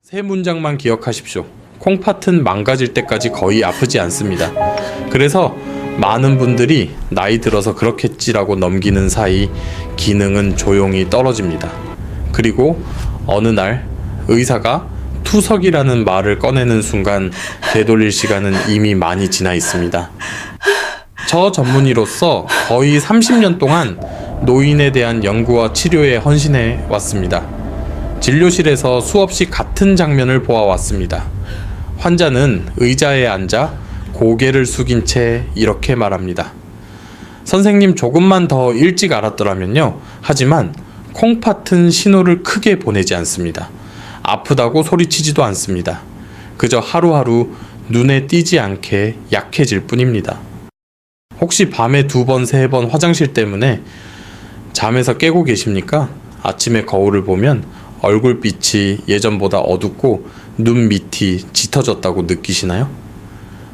세 문장만 기억하십시오. 콩팥은 망가질 때까지 거의 아프지 않습니다. 그래서 많은 분들이 나이 들어서 그렇겠지라고 넘기는 사이 기능은 조용히 떨어집니다. 그리고 어느 날 의사가 투석이라는 말을 꺼내는 순간 되돌릴 시간은 이미 많이 지나 있습니다. 저 전문의로서 거의 30년 동안 노인에 대한 연구와 치료에 헌신해 왔습니다. 진료실에서 수없이 같은 장면을 보아왔습니다. 환자는 의자에 앉아 고개를 숙인 채 이렇게 말합니다. 선생님, 조금만 더 일찍 알았더라면요. 하지만 콩팥은 신호를 크게 보내지 않습니다. 아프다고 소리치지도 않습니다. 그저 하루하루 눈에 띄지 않게 약해질 뿐입니다. 혹시 밤에 2번, 3번 화장실 때문에 잠에서 깨고 계십니까? 아침에 거울을 보면 얼굴빛이 예전보다 어둡고 눈 밑이 짙어졌다고 느끼시나요?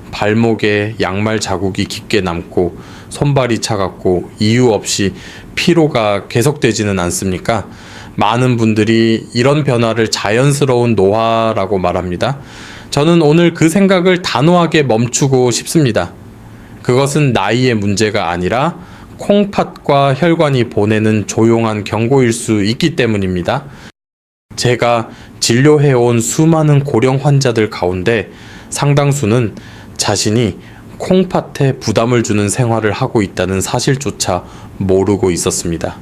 발목에 양말 자국이 깊게 남고 손발이 차갑고 이유 없이 피로가 계속되지는 않습니까? 많은 분들이 이런 변화를 자연스러운 노화라고 말합니다. 저는 오늘 그 생각을 단호하게 멈추고 싶습니다. 그것은 나이의 문제가 아니라 콩팥과 혈관이 보내는 조용한 경고일 수 있기 때문입니다. 제가 진료해온 수많은 고령 환자들 가운데 상당수는 자신이 콩팥에 부담을 주는 생활을 하고 있다는 사실조차 모르고 있었습니다.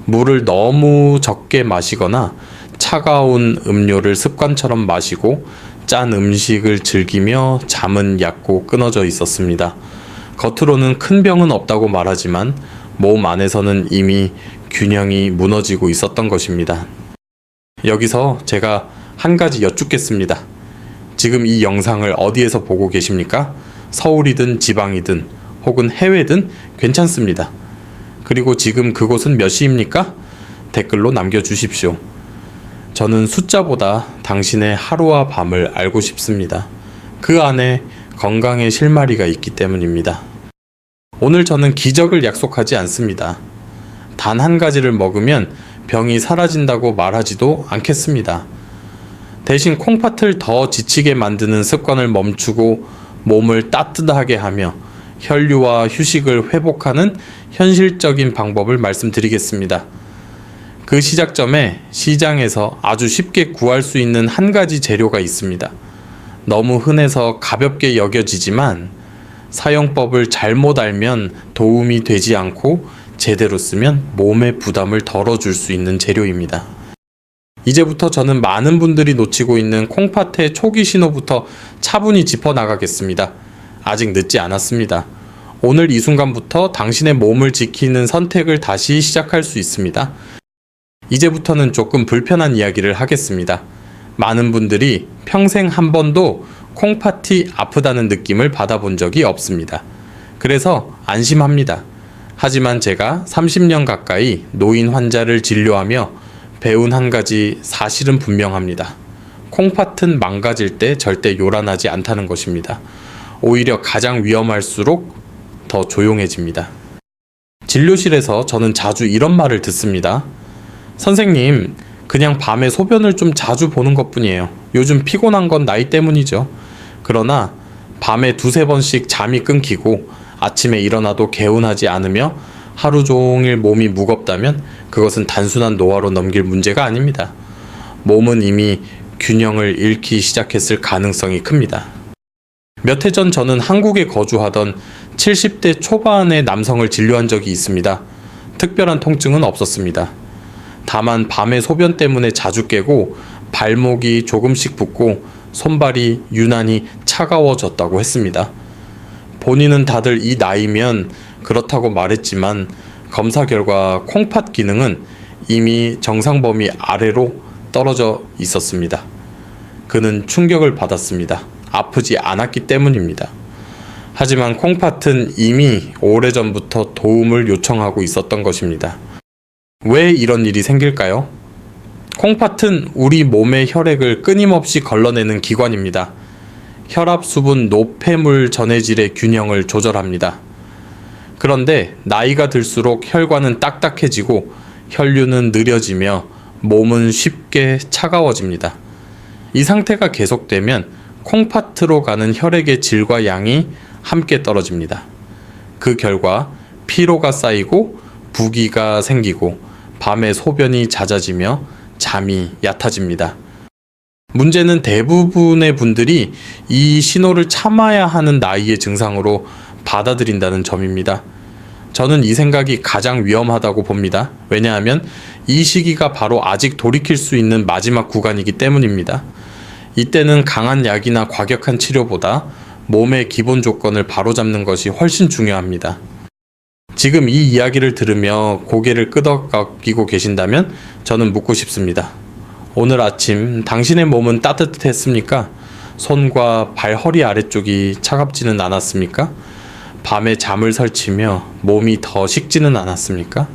물을 너무 적게 마시거나 차가운 음료를 습관처럼 마시고 짠 음식을 즐기며 잠은 얕고 끊어져 있었습니다. 겉으로는 큰 병은 없다고 말하지만 몸 안에서는 이미 균형이 무너지고 있었던 것입니다. 여기서 제가 한 가지 여쭙겠습니다. 지금 이 영상을 어디에서 보고 계십니까? 서울이든 지방이든 혹은 해외든 괜찮습니다. 그리고 지금 그곳은 몇 시입니까? 댓글로 남겨주십시오. 저는 숫자보다 당신의 하루와 밤을 알고 싶습니다. 그 안에 건강의 실마리가 있기 때문입니다. 오늘 저는 기적을 약속하지 않습니다. 단 한 가지를 먹으면 병이 사라진다고 말하지도 않겠습니다. 대신 콩팥을 더 지치게 만드는 습관을 멈추고 몸을 따뜻하게 하며 혈류와 휴식을 회복하는 현실적인 방법을 말씀드리겠습니다. 그 시작점에 시장에서 아주 쉽게 구할 수 있는 한 가지 재료가 있습니다. 너무 흔해서 가볍게 여겨지지만 사용법을 잘못 알면 도움이 되지 않고 제대로 쓰면 몸의 부담을 덜어줄 수 있는 재료입니다. 이제부터 저는 많은 분들이 놓치고 있는 콩팥의 초기 신호부터 차분히 짚어나가겠습니다. 아직 늦지 않았습니다. 오늘 이 순간부터 당신의 몸을 지키는 선택을 다시 시작할 수 있습니다. 이제부터는 조금 불편한 이야기를 하겠습니다. 많은 분들이 평생 한 번도 콩팥이 아프다는 느낌을 받아본 적이 없습니다. 그래서 안심합니다. 하지만 제가 30년 가까이 노인 환자를 진료하며 배운 한 가지 사실은 분명합니다. 콩팥은 망가질 때 절대 요란하지 않다는 것입니다. 오히려 가장 위험할수록 더 조용해집니다. 진료실에서 저는 자주 이런 말을 듣습니다. 선생님, 그냥 밤에 소변을 좀 자주 보는 것뿐이에요. 요즘 피곤한 건 나이 때문이죠. 그러나 밤에 2-3번씩 잠이 끊기고 아침에 일어나도 개운하지 않으며 하루 종일 몸이 무겁다면 그것은 단순한 노화로 넘길 문제가 아닙니다. 몸은 이미 균형을 잃기 시작했을 가능성이 큽니다. 몇 해 전 저는 한국에 거주하던 70대 초반의 남성을 진료한 적이 있습니다. 특별한 통증은 없었습니다. 다만 밤에 소변 때문에 자주 깨고 발목이 조금씩 붓고 손발이 유난히 차가워졌다고 했습니다. 본인은 다들 이 나이면 그렇다고 말했지만 검사 결과 콩팥 기능은 이미 정상 범위 아래로 떨어져 있었습니다. 그는 충격을 받았습니다. 아프지 않았기 때문입니다. 하지만 콩팥은 이미 오래전부터 도움을 요청하고 있었던 것입니다. 왜 이런 일이 생길까요? 콩팥은 우리 몸의 혈액을 끊임없이 걸러내는 기관입니다. 혈압, 수분, 노폐물 전해질의 균형을 조절합니다. 그런데 나이가 들수록 혈관은 딱딱해지고 혈류는 느려지며 몸은 쉽게 차가워집니다. 이 상태가 계속되면 콩팥으로 가는 혈액의 질과 양이 함께 떨어집니다. 그 결과 피로가 쌓이고 부기가 생기고 밤에 소변이 잦아지며 잠이 얕아집니다. 문제는 대부분의 분들이 이 신호를 참아야 하는 나이의 증상으로 받아들인다는 점입니다. 저는 이 생각이 가장 위험하다고 봅니다. 왜냐하면 이 시기가 바로 아직 돌이킬 수 있는 마지막 구간이기 때문입니다. 이때는 강한 약이나 과격한 치료보다 몸의 기본 조건을 바로잡는 것이 훨씬 중요합니다. 지금 이 이야기를 들으며 고개를 끄덕거리고 계신다면 저는 묻고 싶습니다. 오늘 아침 당신의 몸은 따뜻했습니까? 손과 발 허리 아래쪽이 차갑지는 않았습니까? 밤에 잠을 설치며 몸이 더 식지는 않았습니까?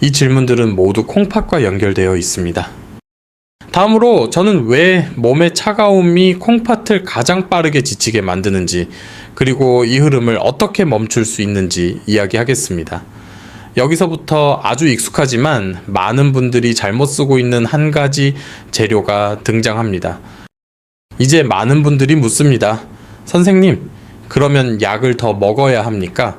이 질문들은 모두 콩팥과 연결되어 있습니다. 다음으로 저는 왜 몸의 차가움이 콩팥을 가장 빠르게 지치게 만드는지, 그리고 이 흐름을 어떻게 멈출 수 있는지 이야기하겠습니다. 여기서부터 아주 익숙하지만 많은 분들이 잘못 쓰고 있는 한 가지 재료가 등장합니다. 이제 많은 분들이 묻습니다. 선생님, 그러면 약을 더 먹어야 합니까?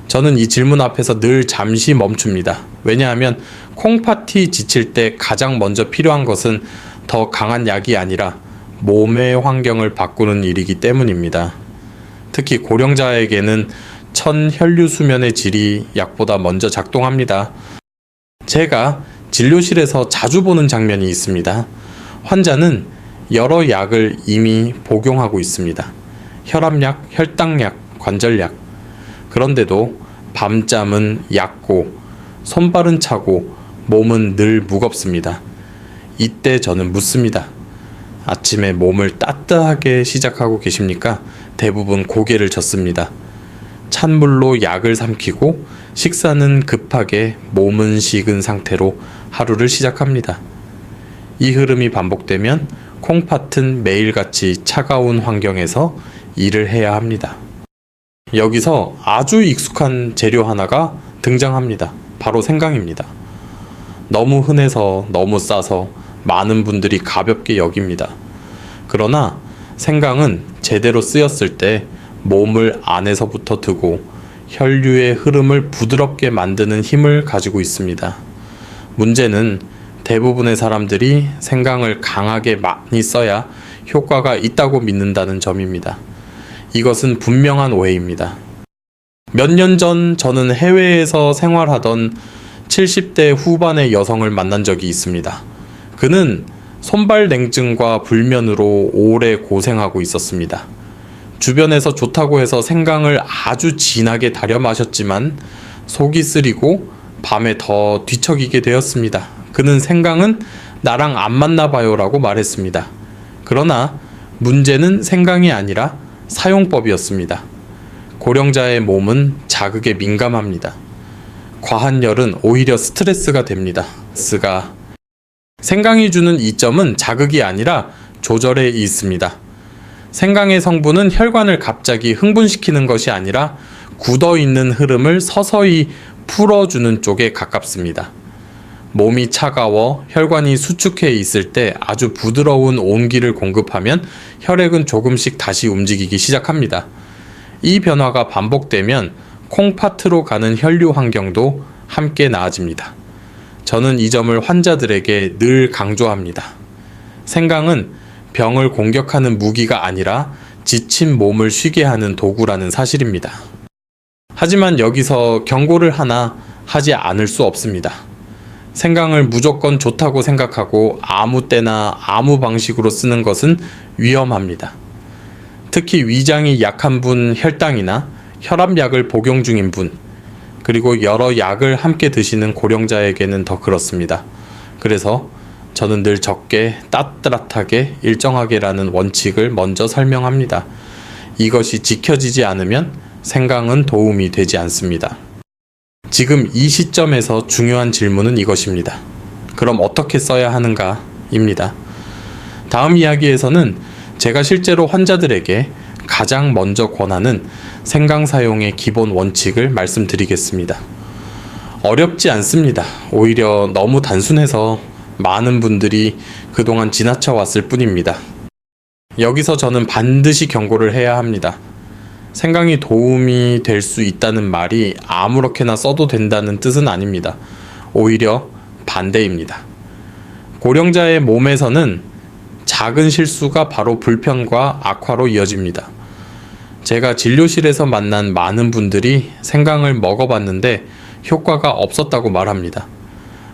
저는 이 질문 앞에서 늘 잠시 멈춥니다. 왜냐하면 콩팥이 지칠 때 가장 먼저 필요한 것은 더 강한 약이 아니라 몸의 환경을 바꾸는 일이기 때문입니다. 특히 고령자에게는 천혈류 수면의 질이 약보다 먼저 작동합니다. 제가 진료실에서 자주 보는 장면이 있습니다. 환자는 여러 약을 이미 복용하고 있습니다. 혈압약, 혈당약, 관절약. 그런데도 밤잠은 얕고 손발은 차고 몸은 늘 무겁습니다. 이때 저는 묻습니다. 아침에 몸을 따뜻하게 시작하고 계십니까? 대부분 고개를 젓습니다. 찬물로 약을 삼키고 식사는 급하게 몸은 식은 상태로 하루를 시작합니다. 이 흐름이 반복되면 콩팥은 매일같이 차가운 환경에서 일을 해야 합니다. 여기서 아주 익숙한 재료 하나가 등장합니다. 바로 생강입니다. 너무 흔해서 너무 싸서 많은 분들이 가볍게 여깁니다. 그러나 생강은 제대로 쓰였을 때 몸을 안에서부터 드고 혈류의 흐름을 부드럽게 만드는 힘을 가지고 있습니다. 문제는 대부분의 사람들이 생강을 강하게 많이 써야 효과가 있다고 믿는다는 점입니다. 이것은 분명한 오해입니다. 몇 년 전 저는 해외에서 생활하던 70대 후반의 여성을 만난 적이 있습니다. 그는 손발 냉증과 불면으로 오래 고생하고 있었습니다. 주변에서 좋다고 해서 생강을 아주 진하게 달여 마셨지만 속이 쓰리고 밤에 더 뒤척이게 되었습니다. 그는 생강은 나랑 안 맞나 봐요 라고 말했습니다. 그러나 문제는 생강이 아니라 사용법이었습니다. 고령자의 몸은 자극에 민감합니다. 과한 열은 오히려 스트레스가 됩니다. 생강이 주는 이점은 자극이 아니라 조절에 있습니다. 생강의 성분은 혈관을 갑자기 흥분시키는 것이 아니라 굳어있는 흐름을 서서히 풀어주는 쪽에 가깝습니다. 몸이 차가워 혈관이 수축해 있을 때 아주 부드러운 온기를 공급하면 혈액은 조금씩 다시 움직이기 시작합니다. 이 변화가 반복되면 콩팥으로 가는 혈류 환경도 함께 나아집니다. 저는 이 점을 환자들에게 늘 강조합니다. 생강은 병을 공격하는 무기가 아니라 지친 몸을 쉬게 하는 도구라는 사실입니다. 하지만 여기서 경고를 하나 하지 않을 수 없습니다. 생강을 무조건 좋다고 생각하고 아무 때나 아무 방식으로 쓰는 것은 위험합니다. 특히 위장이 약한 분, 혈당이나 혈압약을 복용 중인 분, 그리고 여러 약을 함께 드시는 고령자에게는 더 그렇습니다. 그래서 저는 늘 적게, 따뜻하게, 일정하게라는 원칙을 먼저 설명합니다. 이것이 지켜지지 않으면 생강은 도움이 되지 않습니다. 지금 이 시점에서 중요한 질문은 이것입니다. 그럼 어떻게 써야 하는가? 입니다. 다음 이야기에서는 제가 실제로 환자들에게 가장 먼저 권하는 생강 사용의 기본 원칙을 말씀드리겠습니다. 어렵지 않습니다. 오히려 너무 단순해서 많은 분들이 그동안 지나쳐 왔을 뿐입니다. 여기서 저는 반드시 경고를 해야 합니다. 생강이 도움이 될 수 있다는 말이 아무렇게나 써도 된다는 뜻은 아닙니다. 오히려 반대입니다. 고령자의 몸에서는 작은 실수가 바로 불편과 악화로 이어집니다. 제가 진료실에서 만난 많은 분들이 생강을 먹어봤는데 효과가 없었다고 말합니다.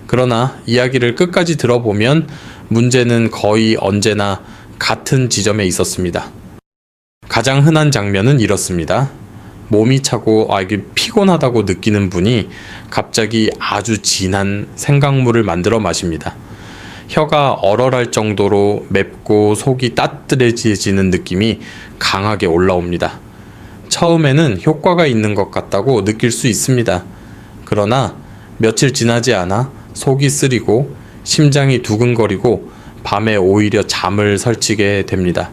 그러나 이야기를 끝까지 들어보면 문제는 거의 언제나 같은 지점에 있었습니다. 가장 흔한 장면은 이렇습니다. 몸이 차고 이게 피곤하다고 느끼는 분이 갑자기 아주 진한 생강물을 만들어 마십니다. 혀가 얼얼할 정도로 맵고 속이 따뜻해지는 느낌이 강하게 올라옵니다. 처음에는 효과가 있는 것 같다고 느낄 수 있습니다. 그러나 며칠 지나지 않아 속이 쓰리고 심장이 두근거리고 밤에 오히려 잠을 설치게 됩니다.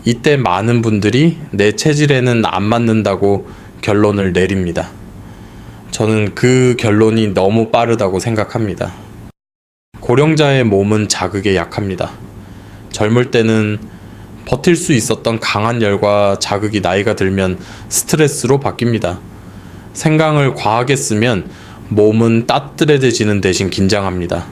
이때 많은 분들이 내 체질에는 안 맞는다고 결론을 내립니다. 저는 그 결론이 너무 빠르다고 생각합니다. 고령자의 몸은 자극에 약합니다. 젊을 때는 버틸 수 있었던 강한 열과 자극이 나이가 들면 스트레스로 바뀝니다. 생강을 과하게 쓰면 몸은 따뜻해지는 대신 긴장합니다.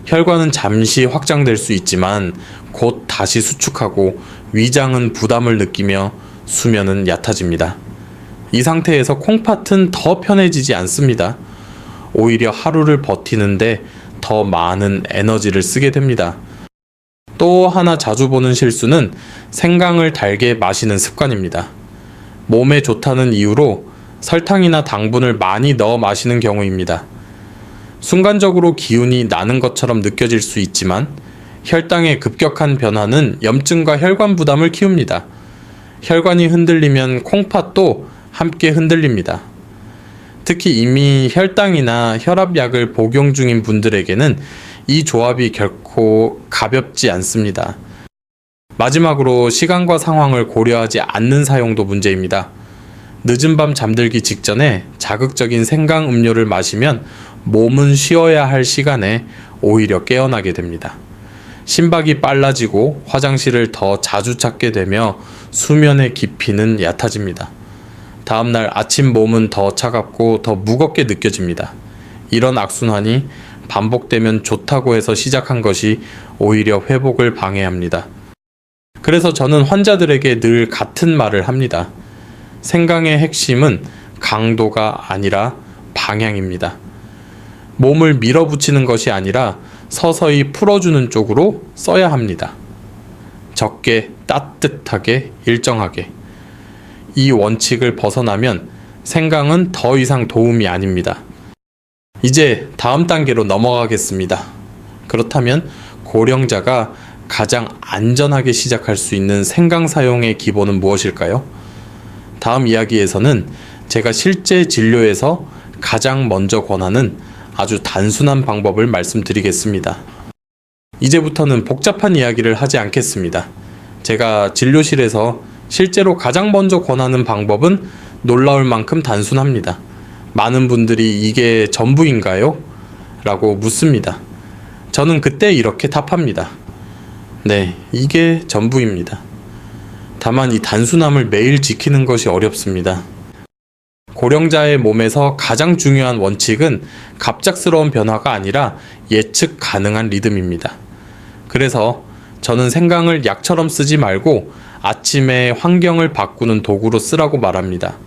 혈관은 잠시 확장될 수 있지만 곧 다시 수축하고 위장은 부담을 느끼며 수면은 얕아집니다. 이 상태에서 콩팥은 더 편해지지 않습니다. 오히려 하루를 버티는데 더 많은 에너지를 쓰게 됩니다. 또 하나 자주 보는 실수는 생강을 달게 마시는 습관입니다. 몸에 좋다는 이유로 설탕이나 당분을 많이 넣어 마시는 경우입니다. 순간적으로 기운이 나는 것처럼 느껴질 수 있지만 혈당의 급격한 변화는 염증과 혈관 부담을 키웁니다. 혈관이 흔들리면 콩팥도 함께 흔들립니다. 특히 이미 혈당이나 혈압약을 복용 중인 분들에게는 이 조합이 결코 가볍지 않습니다. 마지막으로 시간과 상황을 고려하지 않는 사용도 문제입니다. 늦은 밤 잠들기 직전에 자극적인 생강 음료를 마시면 몸은 쉬어야 할 시간에 오히려 깨어나게 됩니다. 심박이 빨라지고 화장실을 더 자주 찾게 되며 수면의 깊이는 얕아집니다. 다음날 아침 몸은 더 차갑고 더 무겁게 느껴집니다. 이런 악순환이 반복되면 좋다고 해서 시작한 것이 오히려 회복을 방해합니다. 그래서 저는 환자들에게 늘 같은 말을 합니다. 생강의 핵심은 강도가 아니라 방향입니다. 몸을 밀어붙이는 것이 아니라 서서히 풀어주는 쪽으로 써야 합니다. 적게, 따뜻하게, 일정하게. 이 원칙을 벗어나면 생강은 더 이상 도움이 아닙니다. 이제 다음 단계로 넘어가겠습니다. 그렇다면 고령자가 가장 안전하게 시작할 수 있는 생강 사용의 기본은 무엇일까요? 다음 이야기에서는 제가 실제 진료에서 가장 먼저 권하는 아주 단순한 방법을 말씀드리겠습니다. 이제부터는 복잡한 이야기를 하지 않겠습니다. 제가 진료실에서 실제로 가장 먼저 권하는 방법은 놀라울 만큼 단순합니다. 많은 분들이 이게 전부인가요? 라고 묻습니다. 저는 그때 이렇게 답합니다. 네, 이게 전부입니다. 다만 이 단순함을 매일 지키는 것이 어렵습니다. 고령자의 몸에서 가장 중요한 원칙은 갑작스러운 변화가 아니라 예측 가능한 리듬입니다. 그래서 저는 생강을 약처럼 쓰지 말고 아침에 환경을 바꾸는 도구로 쓰라고 말합니다.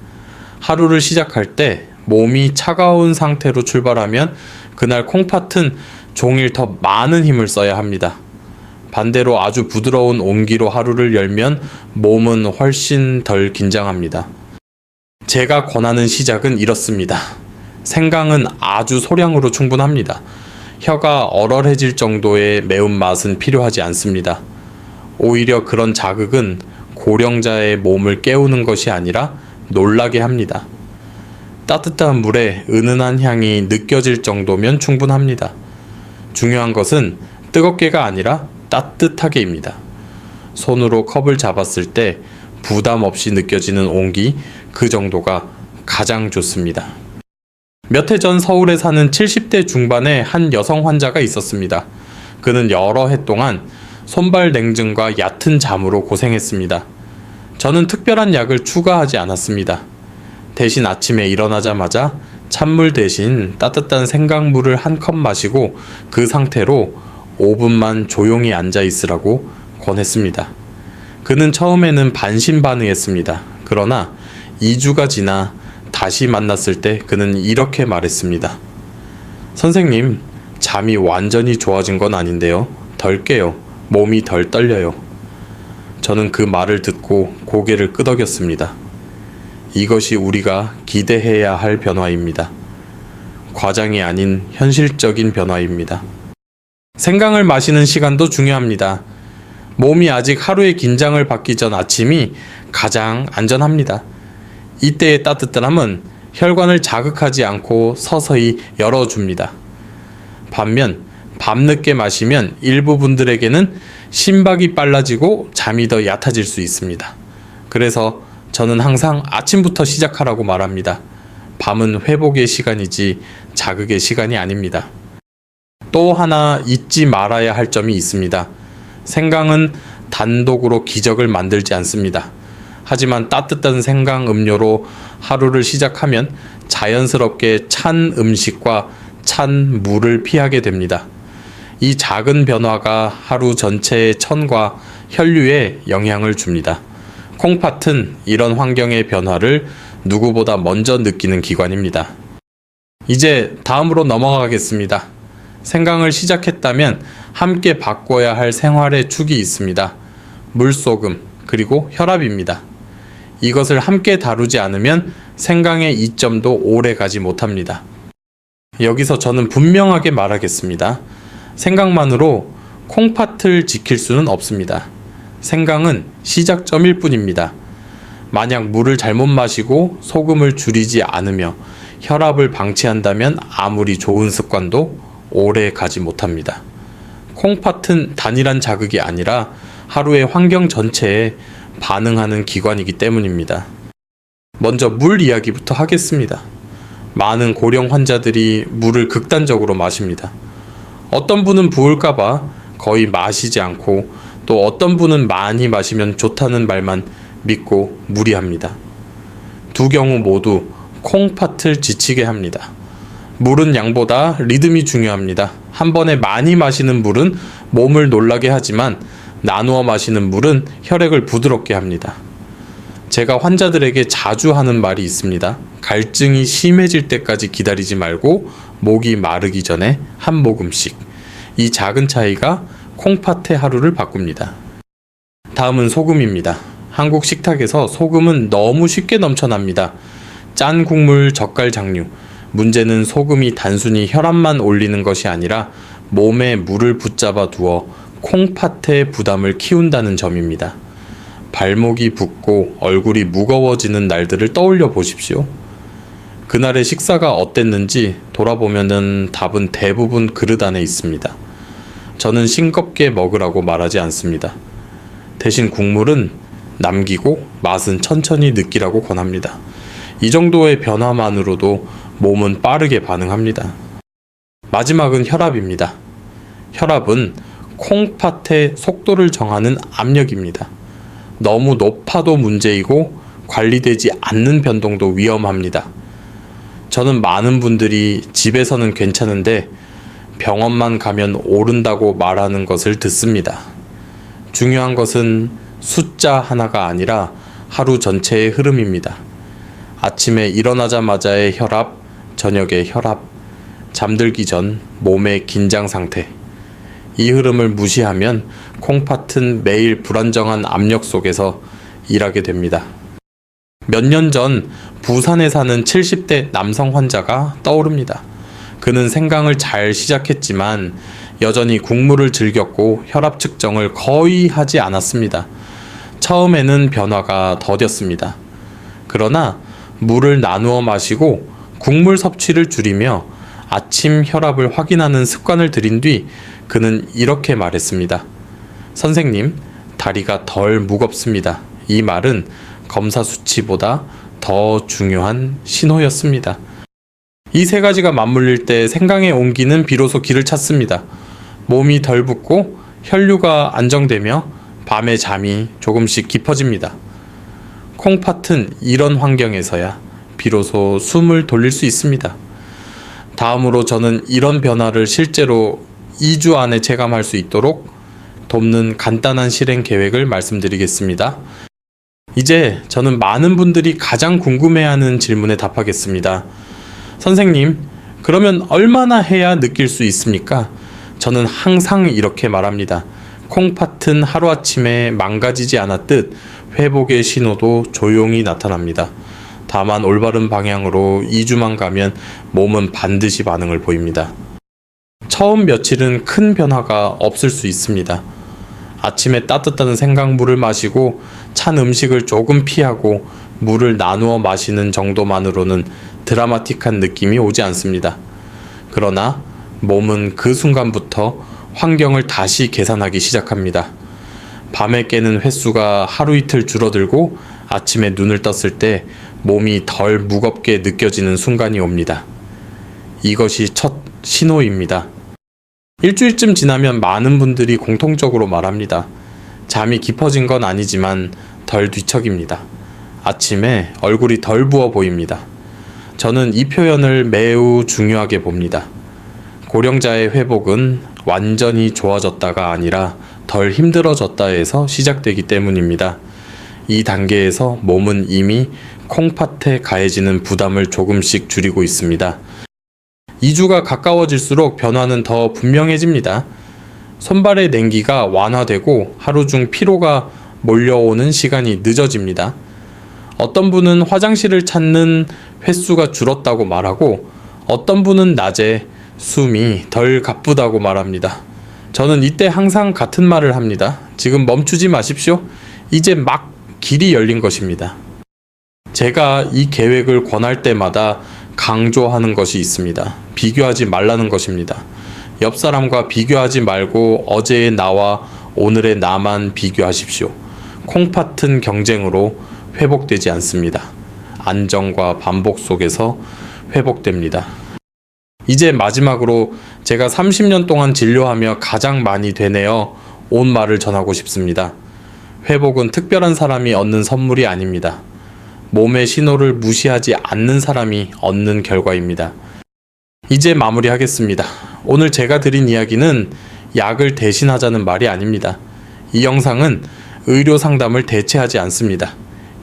하루를 시작할 때 몸이 차가운 상태로 출발하면 그날 콩팥은 종일 더 많은 힘을 써야 합니다. 반대로 아주 부드러운 온기로 하루를 열면 몸은 훨씬 덜 긴장합니다. 제가 권하는 시작은 이렇습니다. 생강은 아주 소량으로 충분합니다. 혀가 얼얼해질 정도의 매운맛은 필요하지 않습니다. 오히려 그런 자극은 고령자의 몸을 깨우는 것이 아니라 놀라게 합니다. 따뜻한 물에 은은한 향이 느껴질 정도면 충분합니다. 중요한 것은 뜨겁게가 아니라 따뜻하게입니다. 손으로 컵을 잡았을 때 부담 없이 느껴지는 온기, 그 정도가 가장 좋습니다. 몇 해 전 서울에 사는 70대 중반의 한 여성 환자가 있었습니다. 그는 여러 해 동안 손발 냉증과 얕은 잠으로 고생했습니다. 저는 특별한 약을 추가하지 않았습니다. 대신 아침에 일어나자마자 찬물 대신 따뜻한 생강물을 한 컵 마시고 그 상태로 5분만 조용히 앉아 있으라고 권했습니다. 그는 처음에는 반신반의했습니다. 그러나 2주가 지나 다시 만났을 때 그는 이렇게 말했습니다. 선생님, 잠이 완전히 좋아진 건 아닌데요. 덜 깨요. 몸이 덜 떨려요. 저는 그 말을 듣고 고개를 끄덕였습니다. 이것이 우리가 기대해야 할 변화입니다. 과장이 아닌 현실적인 변화입니다. 생강을 마시는 시간도 중요합니다. 몸이 아직 하루의 긴장을 받기 전 아침이 가장 안전합니다. 이때의 따뜻함은 혈관을 자극하지 않고 서서히 열어줍니다. 반면 밤늦게 마시면 일부 분들에게는 심박이 빨라지고 잠이 더 얕아질 수 있습니다. 그래서 저는 항상 아침부터 시작하라고 말합니다. 밤은 회복의 시간이지 자극의 시간이 아닙니다. 또 하나 잊지 말아야 할 점이 있습니다. 생강은 단독으로 기적을 만들지 않습니다. 하지만 따뜻한 생강 음료로 하루를 시작하면 자연스럽게 찬 음식과 찬 물을 피하게 됩니다. 이 작은 변화가 하루 전체의 천과 혈류에 영향을 줍니다. 콩팥은 이런 환경의 변화를 누구보다 먼저 느끼는 기관입니다. 이제 다음으로 넘어가겠습니다. 생강을 시작했다면 함께 바꿔야 할 생활의 축이 있습니다. 물소금, 그리고 혈압입니다. 이것을 함께 다루지 않으면 생강의 이점도 오래 가지 못합니다. 여기서 저는 분명하게 말하겠습니다. 생강만으로 콩팥을 지킬 수는 없습니다. 생강은 시작점일 뿐입니다. 만약 물을 잘못 마시고 소금을 줄이지 않으며 혈압을 방치한다면 아무리 좋은 습관도 오래 가지 못합니다. 콩팥은 단일한 자극이 아니라 하루의 환경 전체에 반응하는 기관이기 때문입니다. 먼저 물 이야기부터 하겠습니다. 많은 고령 환자들이 물을 극단적으로 마십니다. 어떤 분은 부을까봐 거의 마시지 않고 또 어떤 분은 많이 마시면 좋다는 말만 믿고 무리합니다. 두 경우 모두 콩팥을 지치게 합니다. 물은 양보다 리듬이 중요합니다. 한 번에 많이 마시는 물은 몸을 놀라게 하지만 나누어 마시는 물은 혈액을 부드럽게 합니다. 제가 환자들에게 자주 하는 말이 있습니다. 갈증이 심해질 때까지 기다리지 말고 목이 마르기 전에 한 모금씩. 이 작은 차이가 콩팥의 하루를 바꿉니다. 다음은 소금입니다. 한국 식탁에서 소금은 너무 쉽게 넘쳐납니다. 짠 국물, 젓갈 장류. 문제는 소금이 단순히 혈압만 올리는 것이 아니라 몸에 물을 붙잡아 두어 콩팥의 부담을 키운다는 점입니다. 발목이 붓고 얼굴이 무거워지는 날들을 떠올려 보십시오. 그날의 식사가 어땠는지 돌아보면은 답은 대부분 그릇 안에 있습니다. 저는 싱겁게 먹으라고 말하지 않습니다. 대신 국물은 남기고 맛은 천천히 느끼라고 권합니다. 이 정도의 변화만으로도 몸은 빠르게 반응합니다. 마지막은 혈압입니다. 혈압은 콩팥의 속도를 정하는 압력입니다. 너무 높아도 문제이고 관리되지 않는 변동도 위험합니다. 저는 많은 분들이 집에서는 괜찮은데 병원만 가면 오른다고 말하는 것을 듣습니다. 중요한 것은 숫자 하나가 아니라 하루 전체의 흐름입니다. 아침에 일어나자마자의 혈압, 저녁의 혈압, 잠들기 전 몸의 긴장 상태. 이 흐름을 무시하면 콩팥은 매일 불안정한 압력 속에서 일하게 됩니다. 몇 년 전 부산에 사는 70대 남성 환자가 떠오릅니다. 그는 생강을 잘 시작했지만 여전히 국물을 즐겼고 혈압 측정을 거의 하지 않았습니다. 처음에는 변화가 더뎠습니다. 그러나 물을 나누어 마시고 국물 섭취를 줄이며 아침 혈압을 확인하는 습관을 들인 뒤 그는 이렇게 말했습니다. 선생님, 다리가 덜 무겁습니다. 이 말은 검사 수치보다 더 중요한 신호였습니다. 이 세 가지가 맞물릴 때 생강의 온기는 비로소 길을 찾습니다. 몸이 덜 붓고 혈류가 안정되며 밤에 잠이 조금씩 깊어집니다. 콩팥은 이런 환경에서야 비로소 숨을 돌릴 수 있습니다. 다음으로 저는 이런 변화를 실제로 2주 안에 체감할 수 있도록 돕는 간단한 실행 계획을 말씀드리겠습니다. 이제 저는 많은 분들이 가장 궁금해하는 질문에 답하겠습니다. 선생님, 그러면 얼마나 해야 느낄 수 있습니까? 저는 항상 이렇게 말합니다. 콩팥은 하루아침에 망가지지 않았듯 회복의 신호도 조용히 나타납니다. 다만 올바른 방향으로 2주만 가면 몸은 반드시 반응을 보입니다. 처음 며칠은 큰 변화가 없을 수 있습니다. 아침에 따뜻한 생강물을 마시고 찬 음식을 조금 피하고 물을 나누어 마시는 정도만으로는 드라마틱한 느낌이 오지 않습니다. 그러나 몸은 그 순간부터 환경을 다시 계산하기 시작합니다. 밤에 깨는 횟수가 하루 이틀 줄어들고 아침에 눈을 떴을 때 몸이 덜 무겁게 느껴지는 순간이 옵니다. 이것이 첫 신호입니다. 일주일쯤 지나면 많은 분들이 공통적으로 말합니다. 잠이 깊어진 건 아니지만 덜 뒤척입니다. 아침에 얼굴이 덜 부어 보입니다. 저는 이 표현을 매우 중요하게 봅니다. 고령자의 회복은 완전히 좋아졌다가 아니라 덜 힘들어졌다에서 시작되기 때문입니다. 이 단계에서 몸은 이미 콩팥에 가해지는 부담을 조금씩 줄이고 있습니다. 2주가 가까워질수록 변화는 더 분명해집니다. 손발의 냉기가 완화되고 하루 중 피로가 몰려오는 시간이 늦어집니다. 어떤 분은 화장실을 찾는 횟수가 줄었다고 말하고 어떤 분은 낮에 숨이 덜 가쁘다고 말합니다. 저는 이때 항상 같은 말을 합니다. 지금 멈추지 마십시오. 이제 막 길이 열린 것입니다. 제가 이 계획을 권할 때마다 강조하는 것이 있습니다. 비교하지 말라는 것입니다. 옆 사람과 비교하지 말고 어제의 나와 오늘의 나만 비교하십시오. 콩팥은 경쟁으로 회복되지 않습니다. 안정과 반복 속에서 회복됩니다. 이제 마지막으로 제가 30년 동안 진료하며 가장 많이 되뇌어 온 말을 전하고 싶습니다. 회복은 특별한 사람이 얻는 선물이 아닙니다. 몸의 신호를 무시하지 않는 사람이 얻는 결과입니다. 이제 마무리하겠습니다. 오늘 제가 드린 이야기는 약을 대신하자는 말이 아닙니다. 이 영상은 의료 상담을 대체하지 않습니다.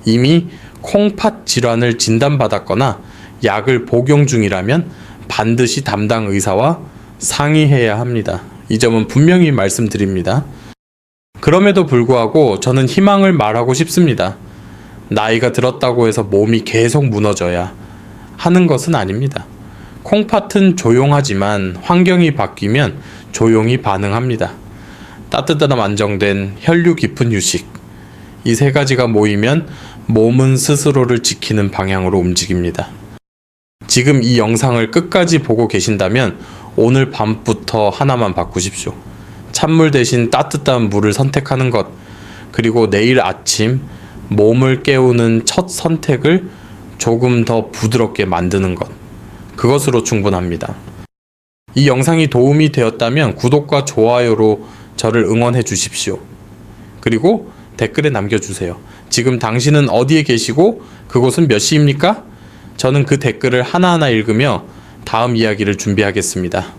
이미 콩팥 질환을 진단받았거나 약을 복용 중이라면 반드시 담당 의사와 상의해야 합니다. 이 점은 분명히 말씀드립니다. 그럼에도 불구하고 저는 희망을 말하고 싶습니다. 나이가 들었다고 해서 몸이 계속 무너져야 하는 것은 아닙니다. 콩팥은 조용하지만 환경이 바뀌면 조용히 반응합니다. 따뜻함 안정된 혈류 깊은 휴식. 이 세 가지가 모이면 몸은 스스로를 지키는 방향으로 움직입니다. 지금 이 영상을 끝까지 보고 계신다면 오늘 밤부터 하나만 바꾸십시오. 찬물 대신 따뜻한 물을 선택하는 것, 그리고 내일 아침 몸을 깨우는 첫 선택을 조금 더 부드럽게 만드는 것, 그것으로 충분합니다. 이 영상이 도움이 되었다면 구독과 좋아요로 저를 응원해 주십시오. 그리고 댓글에 남겨주세요. 지금 당신은 어디에 계시고 그곳은 몇 시입니까? 저는 그 댓글을 하나하나 읽으며 다음 이야기를 준비하겠습니다.